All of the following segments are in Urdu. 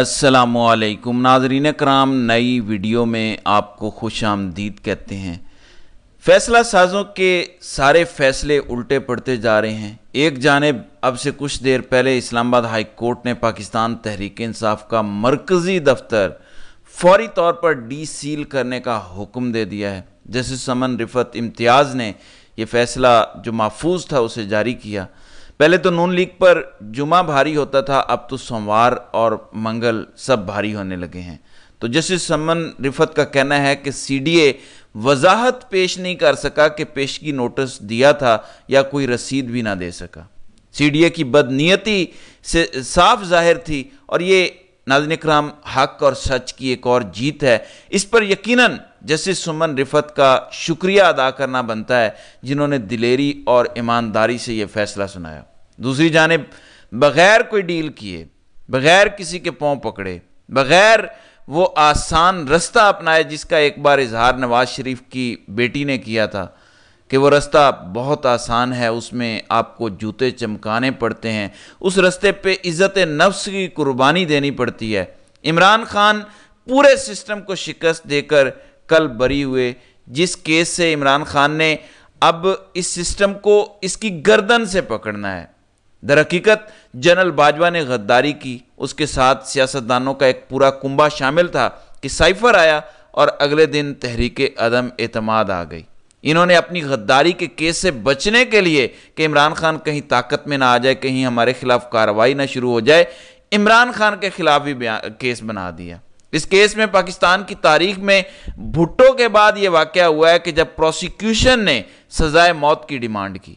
السلام علیکم ناظرین کرام، نئی ویڈیو میں آپ کو خوش آمدید کہتے ہیں۔ فیصلہ سازوں کے سارے فیصلے الٹے پڑتے جا رہے ہیں۔ ایک جانب اب سے کچھ دیر پہلے اسلام آباد ہائی کورٹ نے پاکستان تحریک انصاف کا مرکزی دفتر فوری طور پر ڈی سیل کرنے کا حکم دے دیا ہے۔ جسٹس سمن رفعت امتیاز نے یہ فیصلہ جو محفوظ تھا اسے جاری کیا۔ پہلے تو نون لیگ پر جمعہ بھاری ہوتا تھا، اب تو سوموار اور منگل سب بھاری ہونے لگے ہیں۔ تو جسٹس سمن رفعت کا کہنا ہے کہ سی ڈی اے وضاحت پیش نہیں کر سکا کہ پیشگی نوٹس دیا تھا یا کوئی رسید بھی نہ دے سکا۔ سی ڈی اے کی بدنیتی سے صاف ظاہر تھی، اور یہ ناظرین کرام حق اور سچ کی ایک اور جیت ہے۔ اس پر یقیناً جسٹس سمن رفعت کا شکریہ ادا کرنا بنتا ہے، جنہوں نے دلیری اور ایمانداری سے یہ فیصلہ سنایا۔ دوسری جانب بغیر کوئی ڈیل کیے، بغیر کسی کے پاؤں پکڑے، بغیر وہ آسان رستہ اپنائے جس کا ایک بار اظہار نواز شریف کی بیٹی نے کیا تھا کہ وہ رستہ بہت آسان ہے، اس میں آپ کو جوتے چمکانے پڑتے ہیں، اس رستے پہ عزت نفس کی قربانی دینی پڑتی ہے۔ عمران خان پورے سسٹم کو شکست دے کر کل بری ہوئے، جس کیس سے عمران خان نے اب اس سسٹم کو اس کی گردن سے پکڑنا ہے۔ در حقیقت جنرل باجوہ نے غداری کی، اس کے ساتھ سیاستدانوں کا ایک پورا کنبہ شامل تھا کہ سائفر آیا اور اگلے دن تحریک عدم اعتماد آ گئی۔ انہوں نے اپنی غداری کے کیس سے بچنے کے لیے کہ عمران خان کہیں طاقت میں نہ آ جائے، کہیں ہمارے خلاف کارروائی نہ شروع ہو جائے، عمران خان کے خلاف بھی کیس بنا دیا۔ اس کیس میں پاکستان کی تاریخ میں بھٹو کے بعد یہ واقعہ ہوا ہے کہ جب پروسیکیوشن نے سزائے موت کی ڈیمانڈ کی۔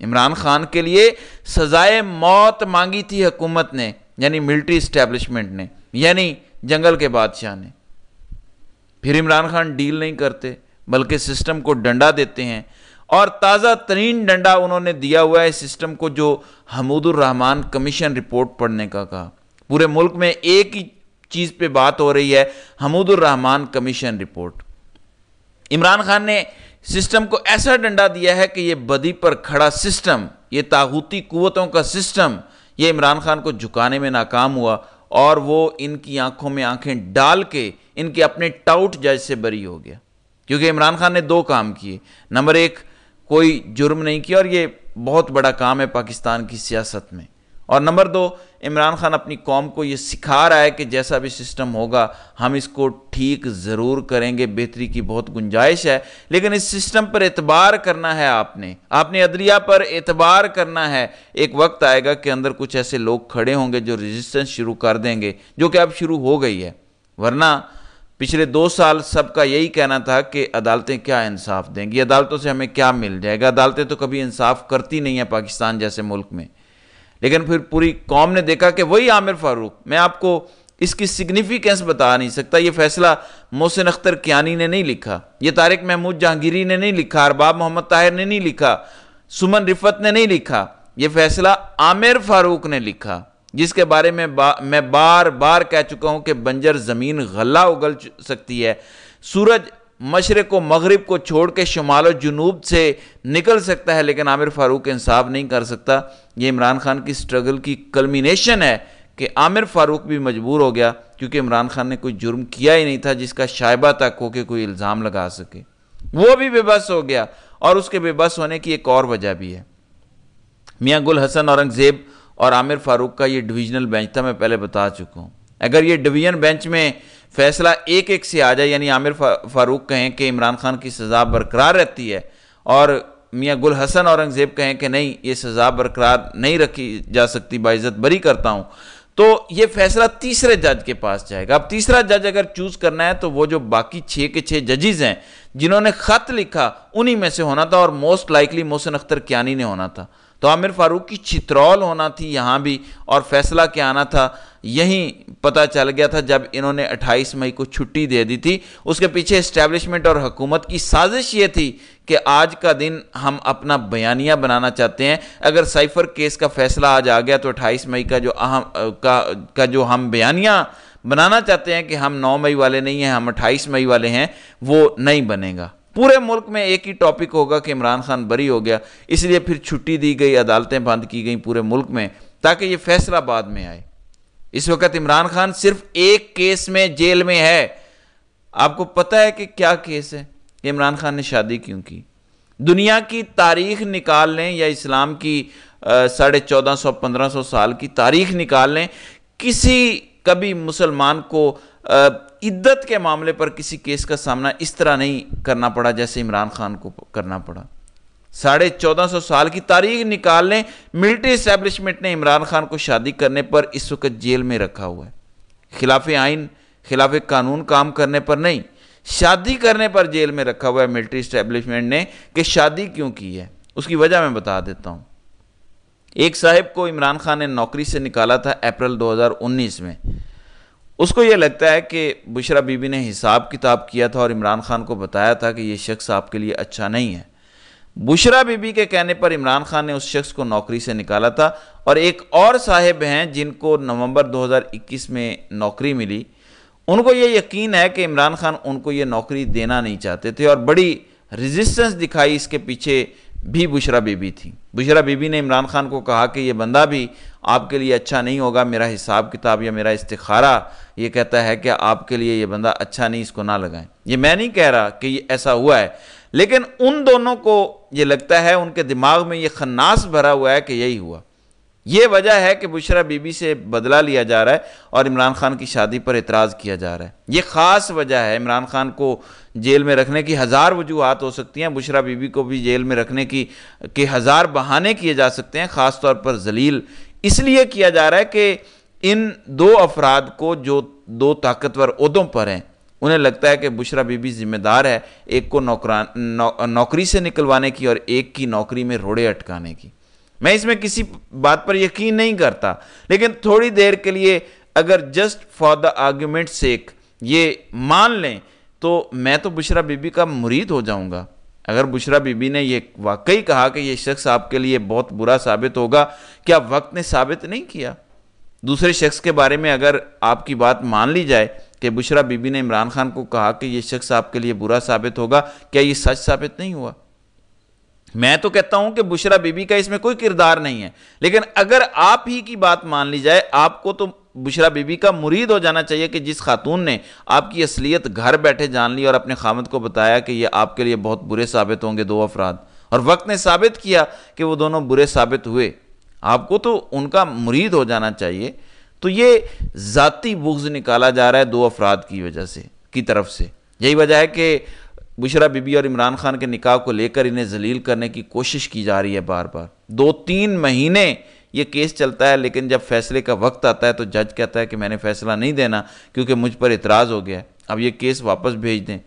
عمران خان کے لیے سزائے موت مانگی تھی حکومت نے، یعنی ملٹری اسٹیبلشمنٹ نے، یعنی جنگل کے بادشاہ نے۔ پھر عمران خان ڈیل نہیں کرتے بلکہ سسٹم کو ڈنڈا دیتے ہیں، اور تازہ ترین ڈنڈا انہوں نے دیا ہوا ہے سسٹم کو، جو حمود الرحمان کمیشن رپورٹ پڑھنے کا کہا۔ پورے ملک میں ایک ہی چیز پہ بات ہو رہی ہے، حمود الرحمان کمیشن رپورٹ۔ عمران خان نے سسٹم کو ایسا ڈنڈا دیا ہے کہ یہ بدی پر کھڑا سسٹم، یہ طاغوتی قوتوں کا سسٹم، یہ عمران خان کو جھکانے میں ناکام ہوا، اور وہ ان کی آنکھوں میں آنکھیں ڈال کے ان کے اپنے ٹاؤٹ جج سے بری ہو گیا۔ کیونکہ عمران خان نے دو کام کیے۔ نمبر ایک، کوئی جرم نہیں کیا، اور یہ بہت بڑا کام ہے پاکستان کی سیاست میں۔ اور نمبر دو، عمران خان اپنی قوم کو یہ سکھا رہا ہے کہ جیسا بھی سسٹم ہوگا ہم اس کو ٹھیک ضرور کریں گے، بہتری کی بہت گنجائش ہے، لیکن اس سسٹم پر اعتبار کرنا ہے، آپ نے عدلیہ پر اعتبار کرنا ہے۔ ایک وقت آئے گا کہ اندر کچھ ایسے لوگ کھڑے ہوں گے جو ریزسٹنس شروع کر دیں گے، جو کہ اب شروع ہو گئی ہے۔ ورنہ پچھلے 2 سال سب کا یہی کہنا تھا کہ عدالتیں کیا انصاف دیں گی، عدالتوں سے ہمیں کیا مل جائے گا، عدالتیں تو کبھی انصاف کرتی نہیں ہیں پاکستان جیسے ملک میں۔ لیکن پھر پوری قوم نے دیکھا کہ وہی عامر فاروق، میں آپ کو اس کی سگنیفیکنس بتا نہیں سکتا، یہ فیصلہ محسن اختر کیانی نے نہیں لکھا، یہ طارق محمود جہانگیری نے نہیں لکھا، ارباب محمد طاہر نے نہیں لکھا، سمن رفعت نے نہیں لکھا، یہ فیصلہ عامر فاروق نے لکھا، جس کے بارے میں میں بار بار کہہ چکا ہوں کہ بنجر زمین غلہ اگل سکتی ہے، سورج مشرق و مغرب کو چھوڑ کے شمال و جنوب سے نکل سکتا ہے، لیکن عامر فاروق انصاف نہیں کر سکتا۔ یہ عمران خان کی سٹرگل کی کلمینیشن ہے کہ عامر فاروق بھی مجبور ہو گیا، کیونکہ عمران خان نے کوئی جرم کیا ہی نہیں تھا جس کا شائبہ تک ہو کہ کوئی الزام لگا سکے۔ وہ بھی بے بس ہو گیا، اور اس کے بے بس ہونے کی ایک اور وجہ بھی ہے۔ میاں گل حسن اورنگزیب اور عامر فاروق کا یہ ڈویژنل بینچ تھا، میں پہلے بتا چکا ہوں۔ اگر یہ ڈویژن بینچ میں فیصلہ ایک ایک سے آ جائے، یعنی عامر فاروق کہیں کہ عمران خان کی سزا برقرار رہتی ہے، اور میاں گل حسن اورنگزیب کہیں کہ نہیں، یہ سزا برقرار نہیں رکھی جا سکتی، باعزت بری کرتا ہوں، تو یہ فیصلہ تیسرے جج کے پاس جائے گا۔ اب تیسرا جج اگر چوز کرنا ہے تو وہ جو باقی 6 کے 6 ججز ہیں جنہوں نے خط لکھا، انہی میں سے ہونا تھا، اور موسٹ لائکلی محسن اختر کیانی نے ہونا تھا۔ تو عامر فاروق کی چترول ہونا تھی یہاں بھی، اور فیصلہ کیا آنا تھا یہیں پتہ چل گیا تھا جب انہوں نے 28 مئی کو چھٹی دے دی تھی۔ اس کے پیچھے اسٹیبلشمنٹ اور حکومت کی سازش یہ تھی کہ آج کا دن ہم اپنا بیانیہ بنانا چاہتے ہیں۔ اگر سائفر کیس کا فیصلہ آج آ گیا تو 28 مئی کا جو ہم بیانیہ بنانا چاہتے ہیں کہ ہم 9 مئی والے نہیں ہیں، ہم 28 مئی والے ہیں، وہ نہیں بنے گا۔ پورے ملک میں ایک ہی ٹاپک ہوگا کہ عمران خان بری ہو گیا، اس لیے پھر چھٹی دی گئی، عدالتیں بند کی گئیں پورے ملک میں، تاکہ یہ فیصلہ بعد میں آئے۔ اس وقت عمران خان صرف ایک کیس میں جیل میں ہے. آپ کو پتہ ہے کہ کیا کیس ہے کہ عمران خان نے شادی کیوں کی؟ دنیا کی تاریخ نکال لیں یا اسلام کی 1450-1500 سال کی تاریخ نکال لیں، کسی کبھی مسلمان کو عدت کے معاملے پر کسی کیس کا سامنا اس طرح نہیں کرنا پڑا جیسے عمران خان کو کرنا پڑا. 1450 سال کی تاریخ نکال لیں، ملٹری اسٹیبلشمنٹ نے عمران خان کو شادی کرنے پر اس وقت جیل میں رکھا ہوا ہے. خلاف آئین، خلاف قانون کام کرنے پر نہیں، شادی کرنے پر جیل میں رکھا ہوا ہے ملٹری اسٹیبلشمنٹ نے. کہ شادی کیوں کی ہے اس کی وجہ میں بتا دیتا ہوں. ایک صاحب کو عمران خان نے نوکری سے نکالا تھا اپریل 2019 میں. اس کو یہ لگتا ہے کہ بشرا بی بی نے حساب کتاب کیا تھا اور عمران خان کو بتایا تھا کہ یہ شخص آپ کے لیے اچھا نہیں ہے. بشرا بی بی کے کہنے پر عمران خان نے اس شخص کو نوکری سے نکالا تھا. اور ایک اور صاحب ہیں جن کو نومبر 2021 میں نوکری ملی، ان کو یہ یقین ہے کہ عمران خان ان کو یہ نوکری دینا نہیں چاہتے تھے، اور بڑی ریزسٹنس دکھائی اس کے پیچھے بھی بشرا بی بی تھی. بشرا بی بی نے عمران خان کو کہا کہ یہ بندہ بھی آپ کے لیے اچھا نہیں ہوگا، میرا حساب کتاب یا میرا استخارہ یہ کہتا ہے کہ آپ کے لیے یہ بندہ اچھا نہیں، اس کو نہ لگائیں. یہ میں نہیں کہہ رہا کہ یہ ایسا ہوا ہے، لیکن ان دونوں کو یہ لگتا ہے، ان کے دماغ میں یہ خناس بھرا ہوا ہے کہ یہی ہوا. یہ وجہ ہے کہ بشرا بی بی سے بدلہ لیا جا رہا ہے اور عمران خان کی شادی پر اعتراض کیا جا رہا ہے. یہ خاص وجہ ہے. عمران خان کو جیل میں رکھنے کی ہزار وجوہات ہو سکتی ہیں، بشرا بی بی کو بھی جیل میں رکھنے کی ہزار بہانے کیے جا سکتے ہیں. خاص طور پر ذلیل اس لیے کیا جا رہا ہے کہ ان دو افراد کو جو دو طاقتور عہدوں پر ہیں، انہیں لگتا ہے کہ بشرا بی بی ذمہ دار ہے ایک کو نوکری سے نکلوانے کی اور ایک کی نوکری میں روڑے اٹکانے کی. میں اس میں کسی بات پر یقین نہیں کرتا، لیکن تھوڑی دیر کے لیے اگر جسٹ فار دا آرگیومنٹ سیک یہ مان لیں تو میں تو بشرا بی بی کا مرید ہو جاؤں گا. اگر بشرا بی بی نے یہ واقعی کہا کہ یہ شخص آپ کے لیے بہت برا ثابت ہوگا، کیا وقت نے ثابت نہیں کیا؟ دوسرے شخص کے بارے میں اگر آپ کی بات مان لی جائے کہ بشرا بی بی نے عمران خان کو کہا کہ یہ شخص آپ کے لیے برا ثابت ہوگا، کیا یہ سچ ثابت نہیں ہوا؟ میں تو کہتا ہوں کہ بشرا بی بی کا اس میں کوئی کردار نہیں ہے، لیکن اگر آپ ہی کی بات مان لی جائے، آپ کو تو بشرا بی بی کا مرید ہو جانا چاہیے کہ جس خاتون نے آپ کی اصلیت گھر بیٹھے جان لی اور اپنے خامد کو بتایا کہ یہ آپ کے لیے بہت برے ثابت ہوں گے دو افراد، اور وقت نے ثابت کیا کہ وہ دونوں برے ثابت ہوئے، آپ کو تو ان کا مرید ہو جانا چاہیے. تو یہ ذاتی بغض نکالا جا رہا ہے دو افراد کی وجہ سے، کی طرف سے. یہی وجہ ہے کہ بشرا بی بی اور عمران خان کے نکاح کو لے کر انہیں ذلیل کرنے کی کوشش کی جا رہی ہے بار بار. 2-3 مہینے یہ کیس چلتا ہے، لیکن جب فیصلے کا وقت آتا ہے تو جج کہتا ہے کہ میں نے فیصلہ نہیں دینا کیونکہ مجھ پر اعتراض ہو گیا ہے، اب یہ کیس واپس بھیج دیں.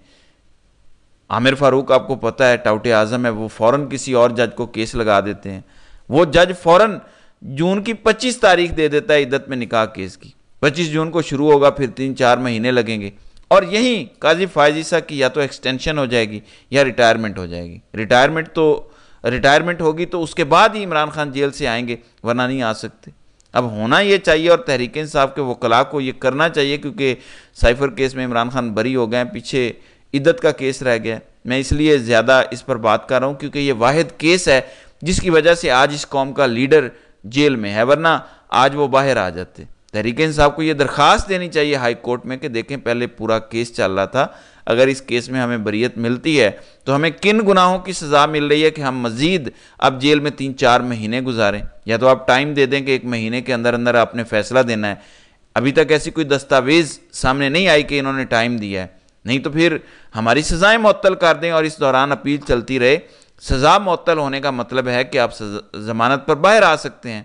عامر فاروق آپ کو پتہ ہے ٹاؤٹ اعظم ہے، وہ فوراً کسی اور جج کو کیس لگا دیتے ہیں. وہ جج فوراً جون کی 25 تاریخ دے دیتا ہے عدت میں نکاح کیس کی. 25 جون کو شروع ہوگا، پھر 3-4 مہینے لگیں گے، اور یہیں قاضی فائز عیسیٰ کی یا تو ایکسٹینشن ہو جائے گی یا ریٹائرمنٹ ہو جائے گی. ریٹائرمنٹ ہوگی تو اس کے بعد ہی عمران خان جیل سے آئیں گے، ورنہ نہیں آ سکتے. اب ہونا یہ چاہیے، اور تحریک انصاف کے وکلاء کو یہ کرنا چاہیے، کیونکہ سائفر کیس میں عمران خان بری ہو گئے ہیں، پیچھے عدت کا کیس رہ گیا. میں اس لیے زیادہ اس پر بات کر رہا ہوں کیونکہ یہ واحد کیس ہے جس کی وجہ سے آج اس قوم کا لیڈر جیل میں ہے، ورنہ آج وہ باہر آ جاتے. تحریک انصاف کو یہ درخواست دینی چاہیے ہائی کورٹ میں کہ دیکھیں پہلے پورا کیس چل رہا تھا، اگر اس کیس میں ہمیں بریت ملتی ہے تو ہمیں کن گناہوں کی سزا مل رہی ہے کہ ہم مزید اب جیل میں 3-4 مہینے گزاریں. یا تو آپ ٹائم دے دیں کہ 1 مہینے کے اندر اندر آپ نے فیصلہ دینا ہے. ابھی تک ایسی کوئی دستاویز سامنے نہیں آئی کہ انہوں نے ٹائم دیا ہے، نہیں تو پھر ہماری سزائیں معطل کر دیں اور اس دوران اپیل چلتی رہے. سزا معطل ہونے کا مطلب ہے کہ آپ ضمانت پر باہر آ سکتے ہیں.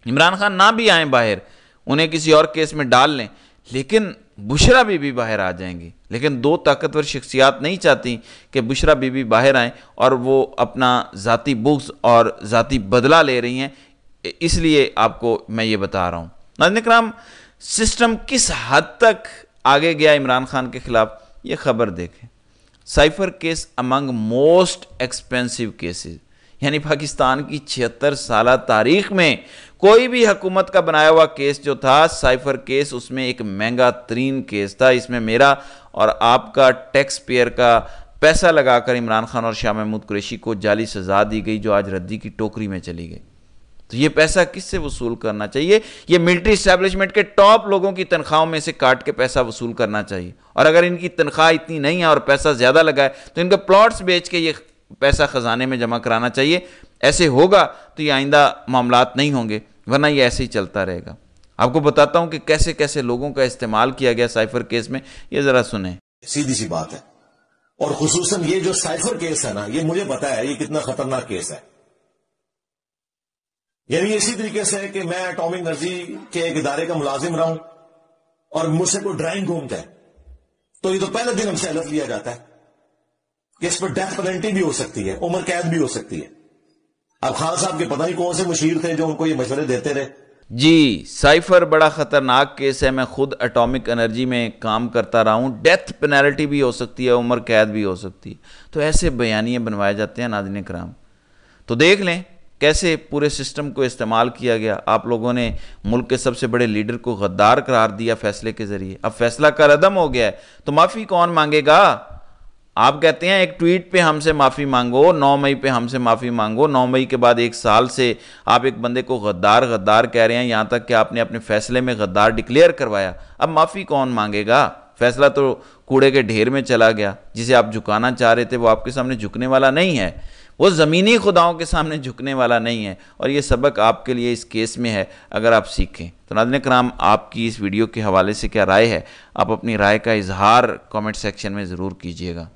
عمران خان نہ بھی آئیں باہر، انہیں کسی اور کیس میں ڈال لیں، لیکن بشرا بی بی باہر آ جائیں گی. لیکن 2 طاقتور شخصیات نہیں چاہتی کہ بشرا بی بی باہر آئیں اور وہ اپنا ذاتی بغض اور ذاتی بدلہ لے رہی ہیں. اس لیے آپ کو میں یہ بتا رہا ہوں. ناظرین اکرام، سسٹم کس حد تک آگے گیا عمران خان کے خلاف، یہ خبر دیکھیں. سائفر کیس امنگ موسٹ ایکسپینسو کیسز، یعنی پاکستان کی 76 سالہ تاریخ میں کوئی بھی حکومت کا بنایا ہوا کیس جو تھا، سائفر کیس اس میں ایک مہنگا ترین کیس تھا. اس میں میرا اور آپ کا ٹیکس پیئر کا پیسہ لگا کر عمران خان اور شاہ محمود قریشی کو جعلی سزا دی گئی جو آج ردی کی ٹوکری میں چلی گئی. تو یہ پیسہ کس سے وصول کرنا چاہیے؟ یہ ملٹری اسٹیبلشمنٹ کے ٹاپ لوگوں کی تنخواہوں میں سے کاٹ کے پیسہ وصول کرنا چاہیے، اور اگر ان کی تنخواہ اتنی نہیں ہے اور پیسہ زیادہ لگا ہے تو ان کے پلاٹس بیچ کے یہ پیسہ خزانے میں جمع کرانا چاہیے۔ ایسے ہوگا تو یہ آئندہ معاملات نہیں ہوں گے، ورنہ یہ ایسے ہی چلتا رہے گا۔ آپ کو بتاتا ہوں کہ کیسے کیسے لوگوں کا استعمال کیا گیا سائفر کیس میں، یہ ذرا سنیں۔ سیدھی سی بات ہے، اور خصوصاً یہ جو سائفر کیس ہے نا، یہ مجھے پتا ہے یہ کتنا خطرناک کیس ہے۔ یعنی اسی طریقے سے کہ میں اٹامک انرجی کے ایک ادارے کا ملازم رہا ہوں اور مجھ سے کوئی ڈرائنگ گھومتا ہے تو یہ تو پہلے دن ہم سے الرٹ لیا جاتا ہے کہ اس پر ڈیتھ پینلٹی بھی ہو سکتی ہے، عمر قید بھی ہو سکتی ہے۔ اب خان صاحب کے پتہ نہیں کون سے مشیر تھے جو ان کو یہ مشورے دیتے رہے۔ جی، سائفر بڑا خطرناک کیس ہے، میں خود اٹامک انرجی میں کام کرتا رہا ہوں، ڈیتھ پینلٹی بھی ہو سکتی ہے، عمر قید بھی ہو سکتی ہے۔ تو ایسے بیانیے بنوائے جاتے ہیں ناظرین کرام۔ تو دیکھ لیں کیسے پورے سسٹم کو استعمال کیا گیا۔ آپ لوگوں نے ملک کے سب سے بڑے لیڈر کو غدار قرار دیا فیصلے کے ذریعے، اب فیصلہ کالعدم ہو گیا ہے تو معافی کون مانگے گا؟ آپ کہتے ہیں ایک ٹویٹ پہ ہم سے معافی مانگو، 9 مئی پہ ہم سے معافی مانگو، 9 مئی کے بعد 1 سال سے آپ ایک بندے کو غدار غدار کہہ رہے ہیں، یہاں تک کہ آپ نے اپنے فیصلے میں غدار ڈکلیئر کروایا، اب معافی کون مانگے گا؟ فیصلہ تو کوڑے کے ڈھیر میں چلا گیا، جسے آپ جھکانا چاہ رہے تھے وہ آپ کے سامنے جھکنے والا نہیں ہے، وہ زمینی خداؤں کے سامنے جھکنے والا نہیں ہے، اور یہ سبق آپ کے لیے اس کیس میں ہے اگر آپ سیکھیں۔ تو ناظرین کرام، آپ کی اس ویڈیو کے حوالے سے کیا رائے ہے؟ آپ اپنی رائے کا اظہار کامنٹ سیکشن میں ضرور کیجیے گا۔